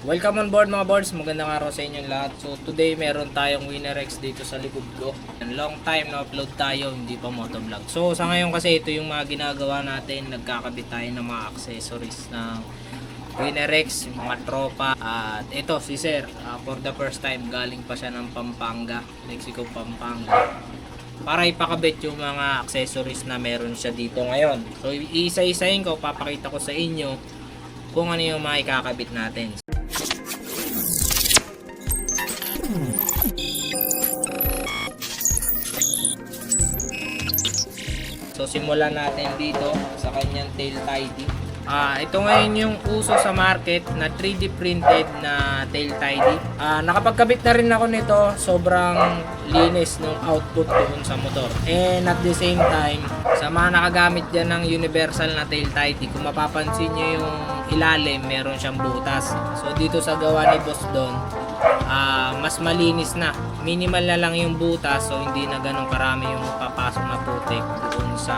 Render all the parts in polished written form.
Welcome on board mga boards, magandang araw sa inyong lahat. So today meron tayong Winner X dito sa likod ko. Long time na upload tayo, hindi pa motovlog. So sa ngayon kasi ito yung mga ginagawa natin, nagkakabit tayo ng mga accessories ng Winner X, mga tropa. At ito si Sir, for the first time galing pa siya ng Pampanga, Mexico, Pampanga, para ipakabit yung mga accessories na meron siya dito ngayon. So isa-isahin ko, papakita ko sa inyo kung ano yung mga ikakabit natin. So simulan natin dito sa kanyang tail tidy. Ito ngayon yung uso sa market na 3D printed na tail tidy. Nakapagkabit na rin ako nito, sobrang linis ng output doon sa motor. And at the same time, sa mga nakagamit dyan ng universal na tail tidy, kung mapapansin nyo yung ilalim, meron siyang butas. So dito sa gawa ni Boss Don, mas malinis na. Minimal na lang yung butas, so hindi na ganun karami yung papasok na putik doon sa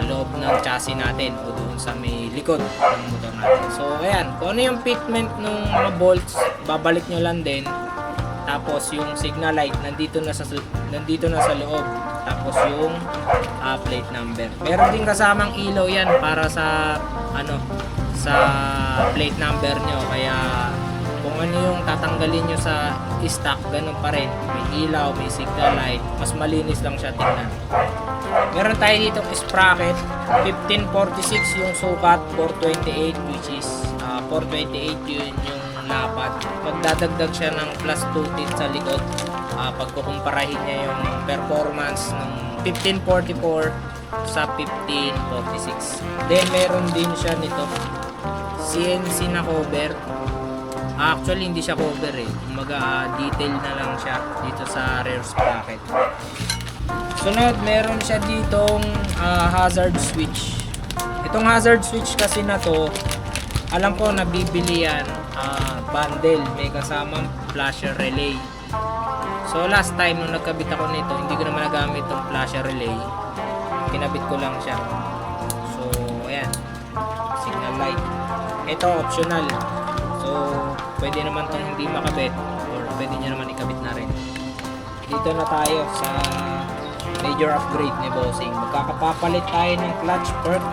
loob ng chassis natin o doon sa may likod ng motor natin. So ayan, kung ano yung fitment ng mga bolts, babalik nyo lang din. Tapos yung signal light nandito na sa loob. Tapos yung plate number. Meron din kasamang ilaw yan para sa sa plate number nyo, kaya kung ano yung tatanggalin nyo sa stock, ganun pa rin. May ilaw, may signal light, mas malinis lang siya tingnan. Meron tayo dito sprocket, 1546 yung sukat, 428 which is 428 yun yung lapad. Magdadagdag siya ng plus 2 teeth sa likod pagkukumparahin niya yung performance ng 1544 sa 1546. Then meron din siya nito CNC na cover. Actually hindi siya cover kumaga detail na lang siya dito sa rear sprocket. Sunod, meron siya ditong hazard switch. Itong hazard switch kasi na to, alam ko nabibili yan bundle, may kasamang flasher relay. So last time nung nagkabit ako nito, hindi ko naman nagamit itong flasher relay, kinabit ko lang siya. So ayan, signal light, ito optional. So pwede naman itong hindi makabit, or pwede nyo naman ikabit na rin. Dito na tayo sa major upgrade ni Bossing. Magkakapapalit tayo ng clutch perk.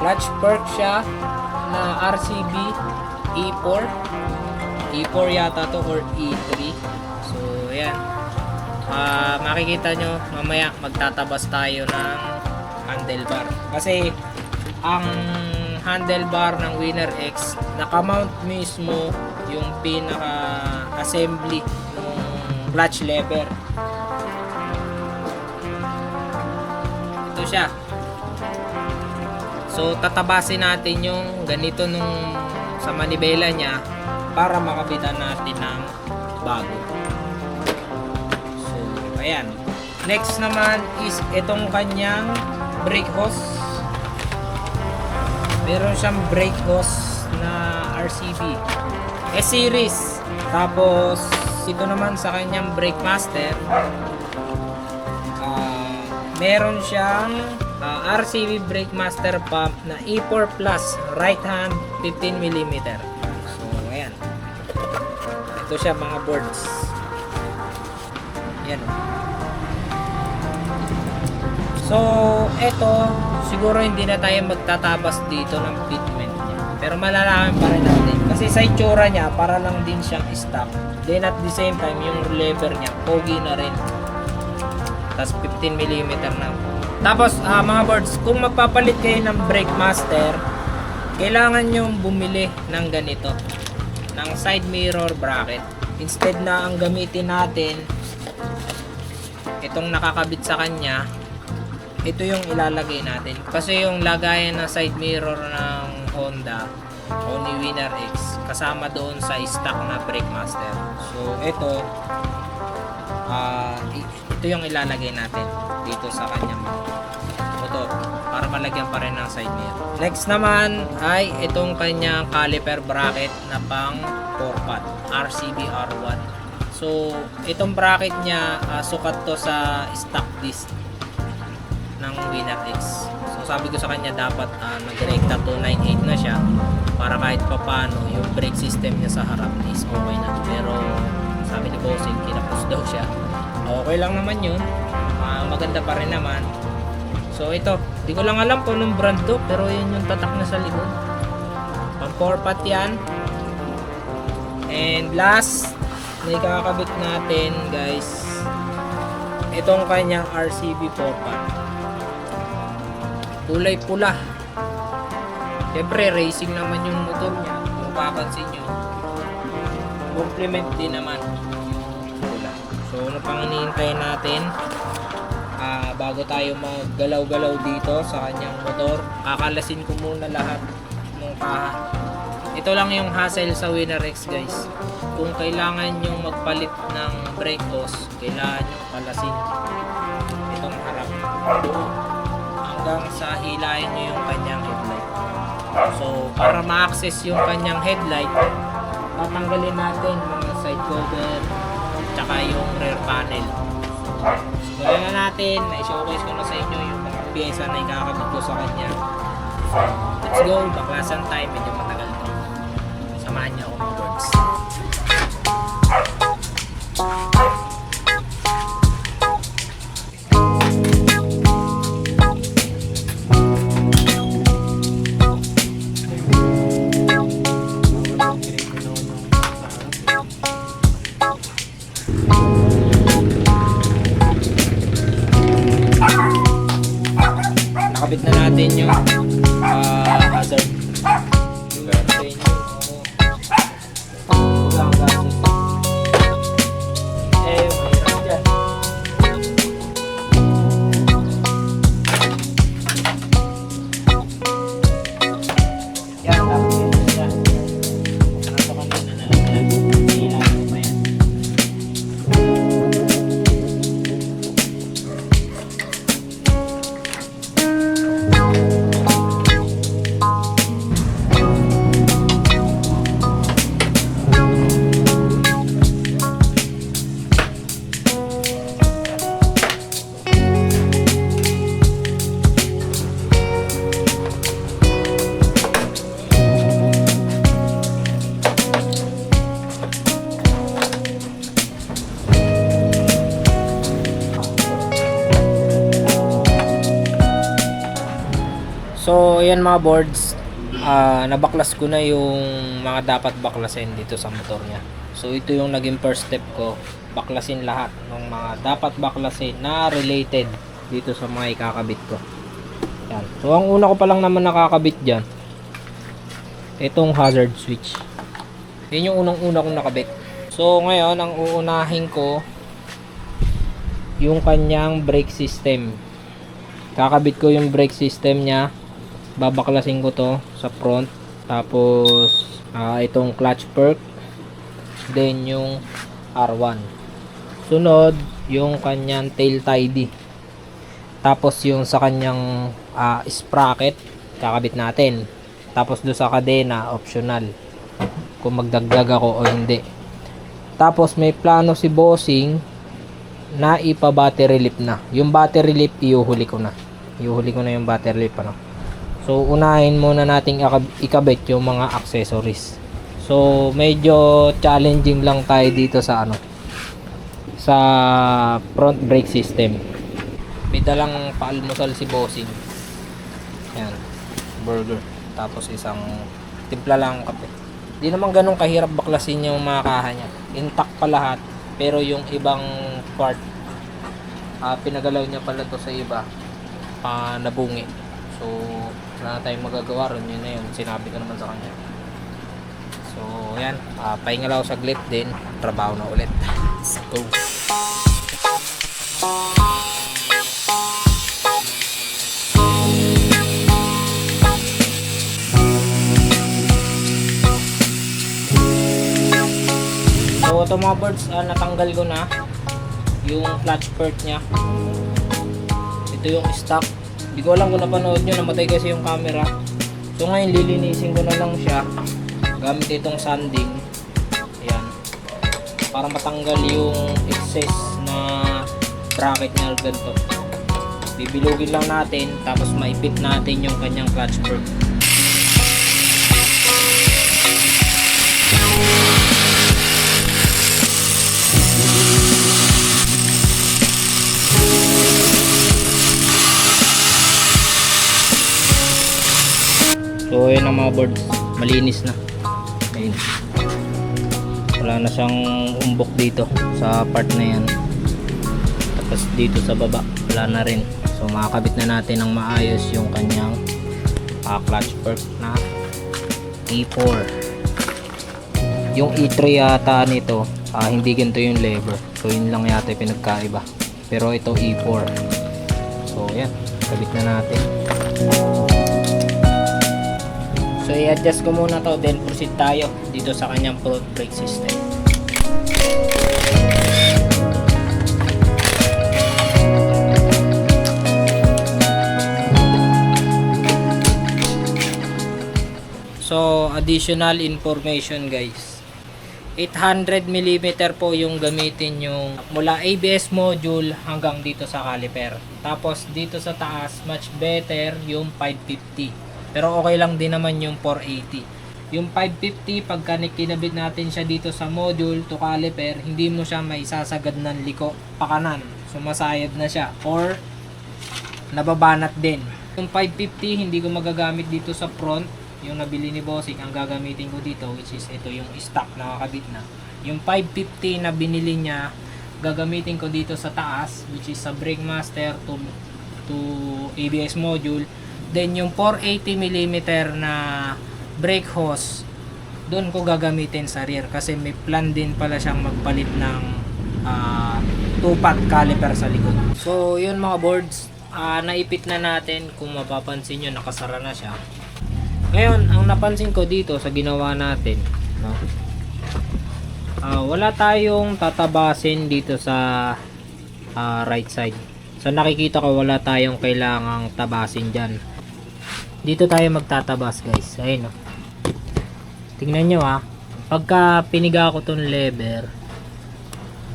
Clutch perk siya na RCB E4. E4 yata to or E3. So ayan, makikita nyo mamaya magtatabas tayo ng handlebar, kasi ang handlebar ng Winner X nakamount mismo yung pinaka assembly ng clutch lever. Ito siya. So tatabasin natin yung ganito nung sa manibela niya para makabitan natin ng bago. So ayan, next naman is itong kanyang brake hose. Meron siyang brake hose na RCB S-series. Tapos ito naman sa kanyang brake master, meron siyang RCB brake master pump na E4 plus right hand 15mm. So ayan, ito siya mga boards. Ayan. So ito, siguro hindi na tayo magtatabas dito ng fitment niya, pero malalaman pa rin natin kasi sa itsura niya para lang din siyang stock. Then at the same time yung lever niya pogi na rin, tapos 15mm na. Tapos mga boards, kung magpapalit kayo ng brake master, kailangan nyo bumili ng ganito, ng side mirror bracket, instead na ang gamitin natin itong nakakabit sa kanya. Ito yung ilalagay natin, kasi yung lagayan na side mirror ng Honda o ni Winner X kasama doon sa stock na brake master. So ito yung ilalagay natin dito sa kanyang motor para malagyan pa rin ng side mirror. Next naman ay itong kanyang caliper bracket na pang 4-pot RCB R1. So itong bracket niya sukat to sa stock disc ng Winner X. So sabi ko sa kanya dapat nag-rekta 298 na siya para kahit papano yung brake system niya sa harap is okay na. Pero sabi ni Bossing, kinapos daw siya. Okay lang naman yun. Maganda pa rin naman. So ito, di ko lang alam kung anong brand to, pero yun yung tatak na sa likod. Pang 4-pot yan. And last na ikakabit natin guys, itong kanyang RCB 4-pot. Kulay pula. Siyempre racing naman yung motor niya. Kung papansin nyo, complement din naman pula. So ano pang hinihintay natin? Bago tayo maggalaw-galaw dito sa kanyang motor, kakalasin ko muna lahat ng kaha. Ito lang yung hassle sa WinRx guys. Kung kailangan nyo magpalit ng brake hose, kailangan nyo kalasin itong harap hanggang sa hilahin nyo yung kanyang headlight. So para ma-access yung kanyang headlight, tatanggalin natin mga side cover tsaka yung rear panel. Simulan na natin, na-showcase ko na sa inyo yung mga pyesa na ikakabit ko sa kanya. So, let's go, baklasan time, medyo matagal to. Samahan niyo ako mga birds. Nakabit na natin yung hazard. Mahirap dyan. Yan, tapos yun siya. Nasa kanina na lang yan. Iilalim pa yan. So, ayan mga boards, nabaklas ko na yung mga dapat baklasin dito sa motor niya. So, ito yung naging first step ko, baklasin lahat ng mga dapat baklasin na related dito sa mga ikakabit ko. Yan. So, ang una ko pa lang naman nakakabit dyan, itong hazard switch. Yun yung unang-una kong nakabit. So, ngayon, ang uunahin ko, yung kanyang brake system. Kakabit ko yung brake system niya. Babaklasin ko to sa front, tapos itong clutch perk, then yung R1, sunod yung kanyang tail tidy, tapos yung sa kanyang sprocket kakabit natin, tapos do sa kadena optional kung magdagdag ako o hindi. Tapos may plano si Bossing na ipa battery lift na. Yung battery lift iuhuli ko na yung battery lift So, unahin muna nating ikabit yung mga accessories. So, medyo challenging lang tayo dito sa sa front brake system. May dalang paalmusal si Bossing. Yan, burger. Tapos isang timpla lang kape. Di naman ganun kahirap baklasin yung mga kaha niya. Intact pa lahat, pero yung ibang part, pinagalaw niya pala to sa iba, nabungi. So, wala na tayong magagawa ron, yun na yun, sinabi ko naman sa kanya. So yan, pahinga lang ako saglit, din trabaho na ulit. Let's go. So ito mga birds, natanggal ko na yung clutch perk nya. Ito yung stock. Hindi ko alam kung napanood nyo, namatay kasi yung camera. So ngayon lilinisin ko na lang siya gamit itong sanding. Ayan, para matanggal yung excess na bracket na ganito. Bibilugin lang natin, tapos maipit natin yung kanyang clutch perk. So ayun ang mga boards, malinis na. Ayun. Wala na siyang umbok dito sa part na yan. Tapos dito sa baba wala na rin. So makakabit na natin ng maayos yung kanyang clutch perk na E4. Yung E3 yata nito, hindi ganito yung lever. So yun lang yata yung pinagkaiba. Pero ito E4. So yan, kabit na natin. So i-adjust ko muna to, then proceed tayo dito sa kanyang front brake system. So additional information guys, 800mm po yung gamitin yung mula ABS module hanggang dito sa caliper. Tapos dito sa taas much better yung 550. Pero okay lang din naman yung 480. Yung 550 pagka kinabit natin siya dito sa module to caliper, hindi mo siya maisasagad ng liko pakanan. Sumasayad na siya or nababanat din. Yung 550 hindi ko magagamit dito sa front. Yung nabili ni Bossing, ang gagamitin ko dito which is ito yung stock na nakakabit na. Yung 550 na binili niya, gagamitin ko dito sa taas which is sa brake master to ABS module. Then yung 480mm na brake hose, doon ko gagamitin sa rear kasi may plan din pala siyang magpalit ng 2-pot caliper sa likod. So yun mga boards, naipit na natin. Kung mapapansin nyo, nakasara na siya. Ngayon, ang napansin ko dito sa ginawa natin, no? Wala tayong tatabasin dito sa right side. So nakikita ko wala tayong kailangang tabasin dyan. Dito tayo magtatabas guys. Ayun, no? Tingnan nyo pagka piniga ko tong lever,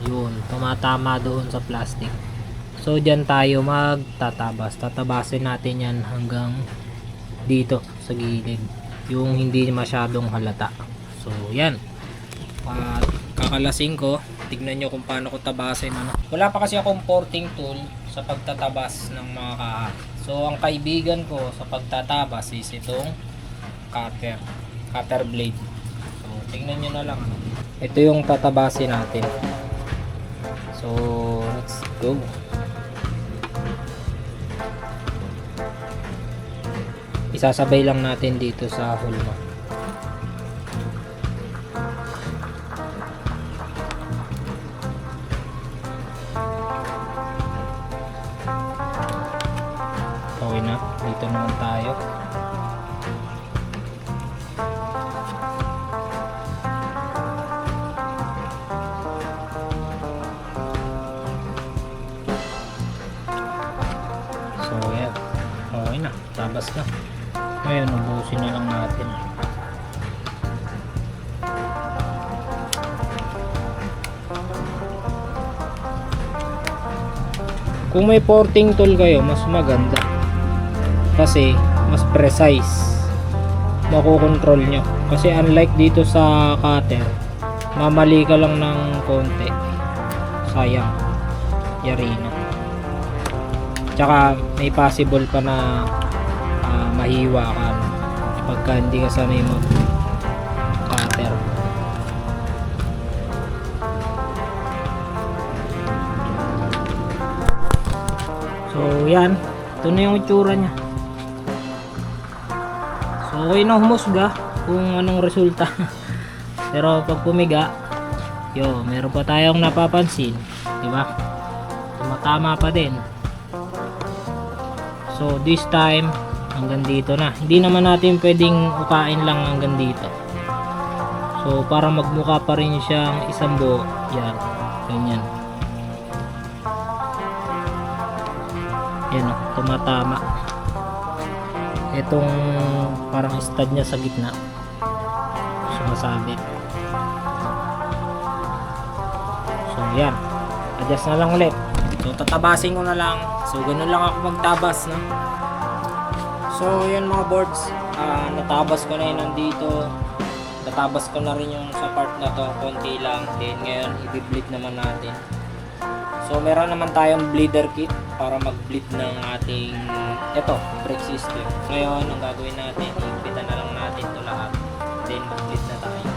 yun, tumatama doon sa plastic. So dyan tayo magtatabas. Tatabasin natin yan hanggang dito sa gilid, yung hindi masyadong halata. So yan, kakalasin ko. Tignan nyo kung paano ko tabasin. Wala pa kasi akong porting tool sa pagtatabas ng mga kaha. So ang kaibigan ko sa pagtatabas is itong cutter blade. So tingnan nyo na lang. Ito yung tatabasin natin. So let's go. Isasabay lang natin dito sa hulma. Okay na, dito naman tayo. So yan, okay na, tabas na. Ngayon, ubusin na lang natin. Kung may porting tool kayo, mas maganda. Kasi, mas precise. Makokontrol nyo. Kasi unlike dito sa cutter, mamali ka lang ng konti. Sayang. Yari na. Tsaka, may possible pa na mahiwa ka pagka hindi ka sanay mag cutter. So yan, ito na yung itsura nya. So okay na humusga kung anong resulta. Pero pag pumiga, meron pa tayong napapansin, di ba? Tumatama pa din. So this time hanggang dito na. Hindi naman natin pwedeng ukain lang hanggang dito. So para magmukha pa rin siyang isang buo. Yan. Ganyan. Yan o. Tumatama. Itong parang stud niya sa gitna. Sumasabit. So yan. Adjust na lang ulit. So tatabasin ko na lang So ganun lang ako magtabas, no? So yun mga boards, natabas ko na yun nandito. Natabas ko na rin yung sa part na to, konti lang. Then ngayon, i-bleed naman natin. So meron naman tayong bleeder kit para mag-bleed ng ating brake system. Ngayon, ang gagawin natin, ipitan na lang natin ito lahat. Then mag-bleed na tayo.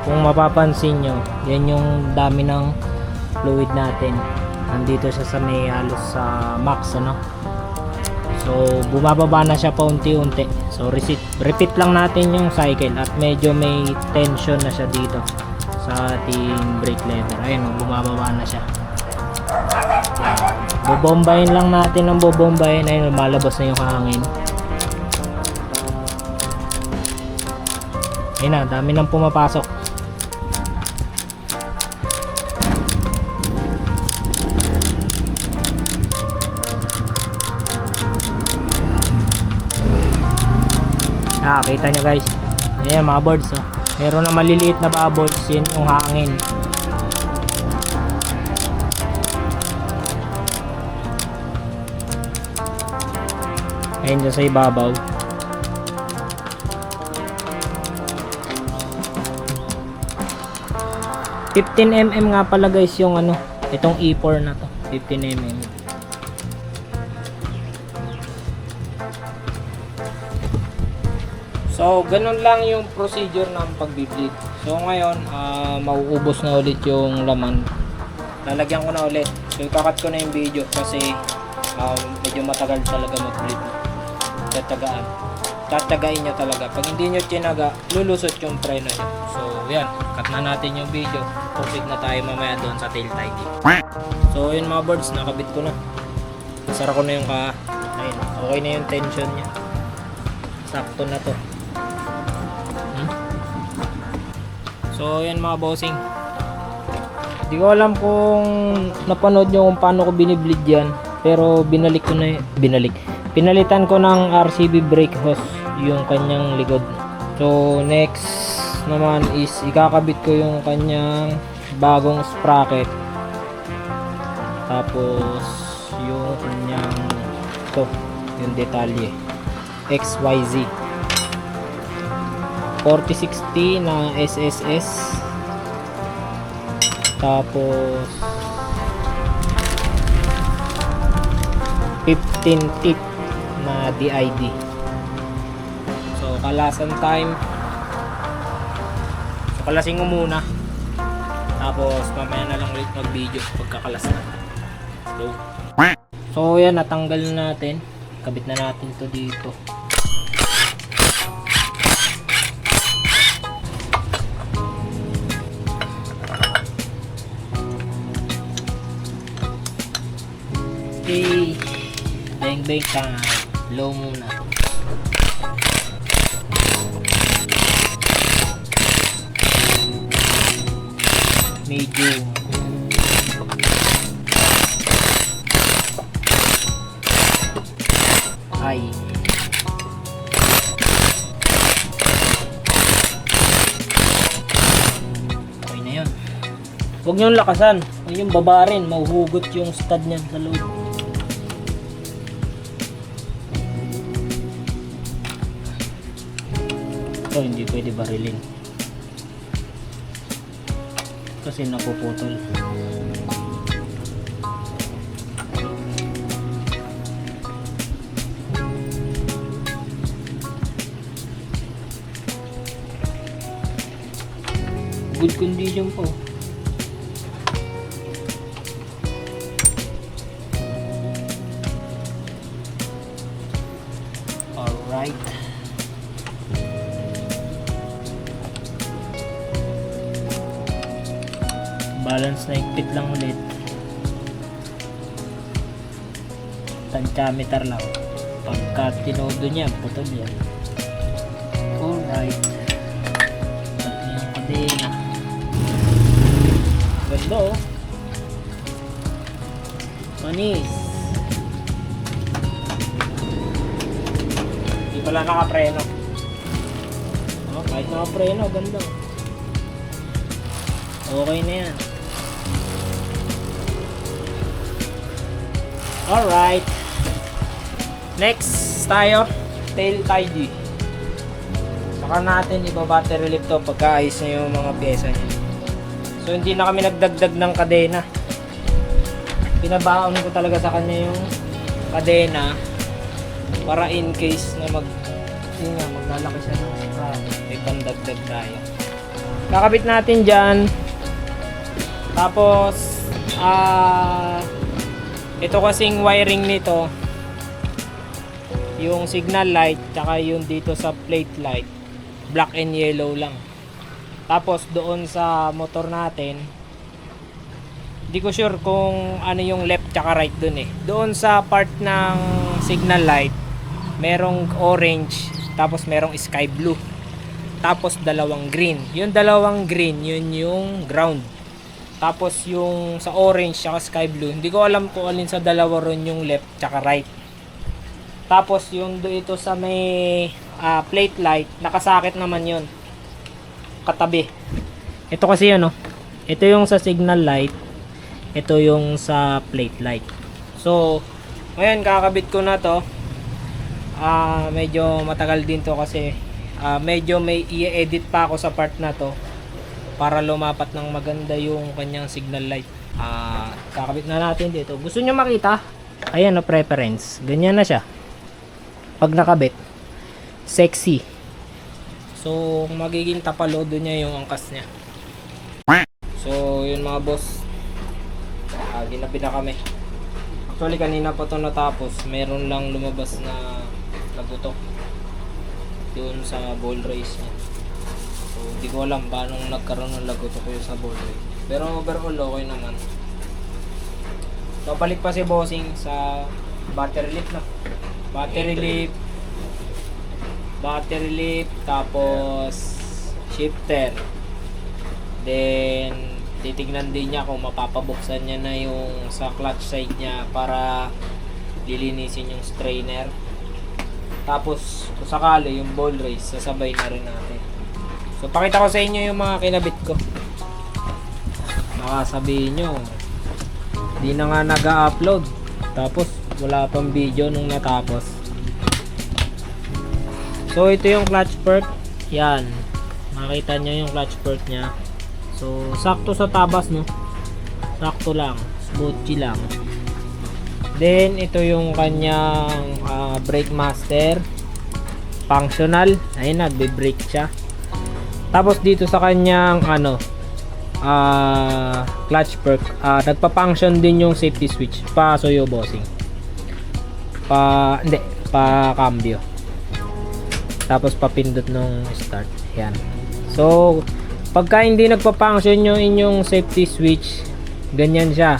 Kung mapapansin nyo, yan yung dami ng fluid natin. Nandito siya sa may halos sa max, ano? So bumababa na siya paunti-unti. So repeat lang natin yung cycle at medyo may tension na siya dito sa ating brake lever. Ayun, bumababa na siya. Bobombahin lang natin ng bobombahin. Ayun, lumalabas na yung hangin. Ayun na, dami nang pumapasok. Kita nyo guys, ayan mga boards, oh. Meron na maliliit na bubbles, yun yung hangin. Ayun dyan sa ibabaw. $15mm nga pala guys yung itong E4 na to, 15mm. So, ganun lang yung procedure ng pag-bleed. So, ngayon, mauubos na ulit yung laman. Lalagyan ko na ulit. So, ikakat ko na yung video kasi medyo matagal talaga mag-bleed. Tatagain nyo talaga. Pag hindi nyo tinaga, lulusot yung preno nyo. So, yan. Cut na natin yung video. Proceed na tayo mamaya doon sa tail tidy. So, yun mga birds, nakabit ko na. Nasara ko na yung ayun, okay na yung tension nya. Sakto na to. So yan mga bossing, di ko alam kung napanood nyo kung paano ko binibleed yan, pero pinalitan ko ng RCB brake hose yung kanyang likod. So next naman is ikakabit ko yung kanyang bagong sprocket, tapos yung kanyang yung detalye XYZ 4060 na SSS, tapos 15 teeth na DID. So kalasan time, so kalasin ko muna, tapos mamaya na lang ulit mag video pagkakalas na. So yan, natanggal na natin, kabit na natin to dito. Okay, bang time, low muna. Medium. High. Okay na yun. Huwag nyo lakasan, huwag yung babarin, mahuhugot yung stud niyan sa loob. Ito hindi pwede barilin kasi napuputol. Good condition po. Alright. Balance na higpit lang ulit. Tantyameter lang. Pagka tinodo niya, putol yan. Alright. Pati yung kadena. Ganda oh. Manis. Hindi pala nakapreno. Oh, kahit nakapreno, ganda. Okay na yan. Alright. Next tayo, tail tidy. Saka natin iba-battery relief to pagkaayos na yung mga pyesa niya. So hindi na kami nagdagdag ng kadena. Pinabaon ko talaga sa kanya yung kadena para in case na maglalaki siya ng scrap, may pandagdag tayo. Kakabit natin dyan. Tapos ito kasing wiring nito, yung signal light tsaka yung dito sa plate light, black and yellow lang. Tapos doon sa motor natin, hindi ko sure kung ano yung left tsaka right doon eh. Doon sa part ng signal light, merong orange, tapos merong sky blue, tapos dalawang green. Yung dalawang green, yun yung ground. Tapos yung sa orange tsaka sky blue, hindi ko alam kung alin sa dalawa ron yung left tsaka right. Tapos yung dito sa may plate light, nakasakit naman yun, katabi. Ito kasi yun, no? Ito yung sa signal light, ito yung sa plate light. So ngayon kakabit ko na to. Medyo matagal din to kasi medyo may i-edit pa ako sa part na to para lumapat ng maganda yung kanyang signal light. Kakabit na natin dito. Gusto nyo makita? Ayan, no, preference. Ganyan na siya. Pag nakabit, sexy. So, magiging tapalodo niya yung angkas niya. So, yun mga boss. Ginabi na kami. Actually, kanina pa ito natapos. Meron lang lumabas na lagutok doon sa ball race niya. So, hindi ko alam paano nagkaroon ng lagutok yung sa ball race. Pero overall, okay naman. So, balik pa si bossing sa battery lift na. Battery lift, tapos shifter. Then titignan din niya kung mapapabuksan niya na yung sa clutch side niya para lilinisin yung strainer. Tapos kung sakali yung ball race, sasabay na rin natin. So pakita ko sa inyo yung mga kinabit ko. Baka sabihin nyo, di na nga nag-upload, tapos wala pang video nung natapos. So ito yung clutch perk. Yan, makita nyo yung clutch perk nya. So sakto sa tabas, no, sakto lang, smoothie lang. Then ito yung kanyang brake master, functional. Ayun, nagbe-brake siya. Tapos dito sa kanyang clutch perk, nagpa-function din yung safety switch pa soyo bossing. Pa cambio. Tapos papindot nung start. Yan. So pagka hindi nagpa-function yung inyong safety switch, ganyan siya.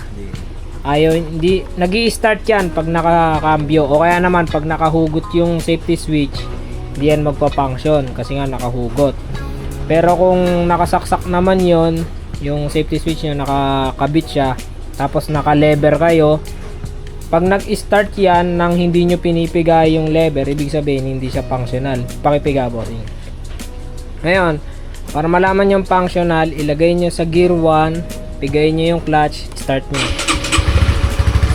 Hindi nag-i-start yan pag naka-cambio, o kaya naman pag nakahugot yung safety switch, hindi yan magpa-function kasi nga nakahugot. Pero kung nakasaksak naman yon, yung safety switch nyo nakakabit siya, tapos naka-lever kayo, pag nag-start yan nang hindi nyo pinipiga yung lever, ibig sabihin hindi siya functional. Pakipiga bossing. Ngayon, para malaman yung functional, ilagay nyo sa gear 1, pigayin nyo yung clutch, start nyo.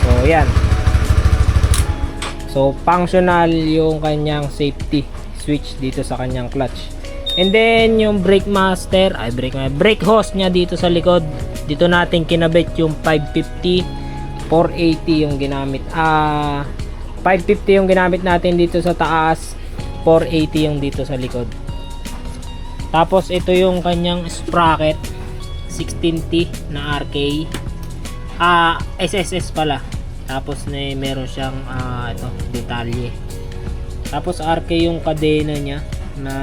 So yan. So functional yung kanyang safety switch dito sa kanyang clutch. And then yung brake master, brake hose nya dito sa likod, dito natin kinabit yung 550, 480 yung ginamit. 550 yung ginamit natin dito sa taas, 480 yung dito sa likod. Tapos ito yung kanyang sprocket, 16T na RK, SSS pala. Tapos meron siyang ito, detalye. Tapos RK yung kadena niya na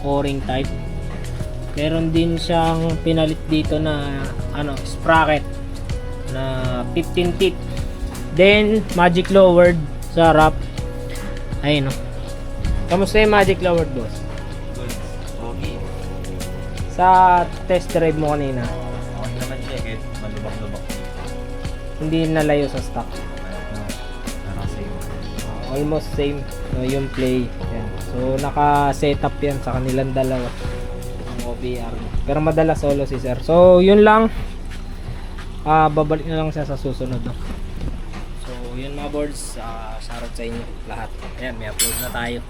o-ring type. Meron din siyang pinalit dito na sprocket na 15 teeth. Then magic lowered sa wrap. Ayun, no. Kamusta yung magic lowered, boss? Good. Okay. Sa test drive mo kanina, Okay naman siya kahit malubak-lubak. hindi nalayo sa stock. Parang same. Almost same, no, yung play. Yan. So naka-setup yan sa kanilang dalawa. OBR. Pero madalas solo si sir. So, yun lang. Babalik na lang siya sa susunod. No? So, yun mga boards. Shoutout sa inyo lahat. Ayan, may upload na tayo.